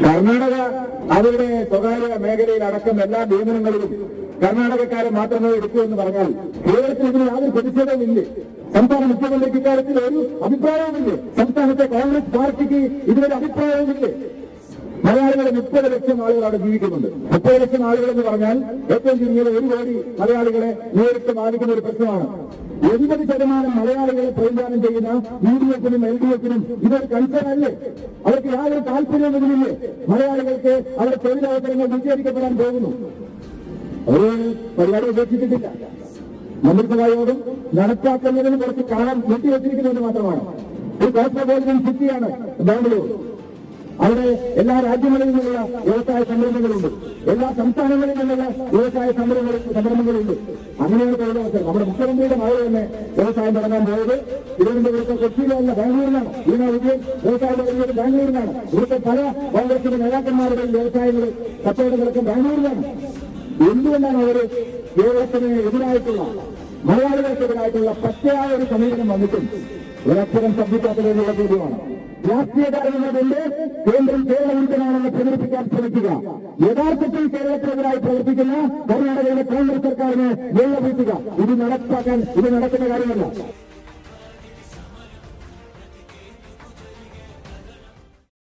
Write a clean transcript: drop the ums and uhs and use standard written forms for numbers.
കർണാടക അവരുടെ സ്വകാര്യ മേഖലയിൽ അടക്കം എല്ലാ നിയമനങ്ങളിലും കർണാടകക്കാരെ മാത്രമേ എടുക്കൂ എന്ന് പറഞ്ഞാൽ കേരളത്തിൽ ഇതിന് യാതൊരു പ്രതിഷേധവുമില്ലേ? സംസ്ഥാന മുഖ്യമന്ത്രിക്ക് ഇക്കാര്യത്തിൽ ഒരു അഭിപ്രായവുമില്ലേ? സംസ്ഥാനത്തെ കോൺഗ്രസ് പാർട്ടിക്ക് ഇതിനൊരു അഭിപ്രായവുമില്ലേ? മലയാളികളെ 30 ലക്ഷം ആളുകൾ അവിടെ ജീവിക്കുന്നുണ്ട്. 30 ലക്ഷം ആളുകൾ എന്ന് പറഞ്ഞാൽ ഏറ്റവും ചുരുങ്ങിയത് 1 കോടി മലയാളികളെ നേരിട്ട് ബാധിക്കുന്ന ഒരു പ്രശ്നമാണ്. 80% മലയാളികളെ പ്രതിദാനം ചെയ്യുന്ന UDF-നും LDF-നും ഇതൊരു കൺസേൺ അല്ലേ? അവർക്ക് യാതൊരു താല്പര്യവും ഇതിലില്ലേ? മലയാളികൾക്ക് അവരുടെ തൊഴിലവസരങ്ങൾ നിഷേധിക്കപ്പെടാൻ പോകുന്നു. ഒരു പരിപാടി ഉപേക്ഷിച്ചിട്ടില്ല. മന്ത്രിസഭാ യോഗം നടപ്പാക്കുന്നതിന് കുറച്ച് കാലം നീട്ടിവെച്ചിരിക്കുന്നത് മാത്രമാണ്. ഒരു കോസ്മോപൊളിറ്റൻ സിറ്റിയാണ് ബാംഗ്ലൂർ. അവിടെ എല്ലാ രാജ്യങ്ങളിൽ നിന്നുള്ള വ്യവസായ സംരംഭങ്ങളുണ്ട്, എല്ലാ സംസ്ഥാനങ്ങളിൽ നിന്നുള്ള വ്യവസായ സംരംഭങ്ങളുണ്ട്. അങ്ങനെയാണ് തൊഴിലവസരം. നമ്മുടെ മുഖ്യമന്ത്രിയുടെ മകൾ തന്നെ വ്യവസായം തുടങ്ങാൻ പോയത് തിരുവനന്തപുരത്തെ കൊച്ചിയിലല്ല, ബാംഗ്ലൂരിലാണ്. വീണ വിജയൻ വ്യവസായം തുടങ്ങിയത് ബാംഗ്ലൂരിലാണ്. ഇവിടുത്തെ പല കോൺഗ്രസിന്റെ നേതാക്കന്മാരുടെയും വ്യവസായങ്ങൾ കച്ചവടങ്ങളൊക്കെ ബാംഗ്ലൂരിലാണ്. എന്തുകൊണ്ടാണ് അവര് കേരളത്തിന് എതിരായിട്ടുള്ള മലയാളികൾക്കെതിരായിട്ടുള്ള പച്ചയായ ഒരു സമീപനം വന്നിട്ടും ഒരക്ഷരം ശബ്ദിക്കാത്തതെന്നുള്ള ചോദ്യമാണ്. രാഷ്ട്രീയകാരനതുകൊണ്ട് കേന്ദ്രം കേരളവിരുദ്ധനാണെന്ന് പ്രചരിപ്പിക്കാൻ ശ്രമിക്കുക. യഥാർത്ഥത്തിൽ കേരളത്തിനെതിരായി പ്രവർത്തിക്കുന്ന കർണാടകയിലെ കോൺഗ്രസ് സർക്കാരിനെ വെള്ളപൂട്ടുക. ഇത് നടക്കുന്ന കാര്യമല്ല.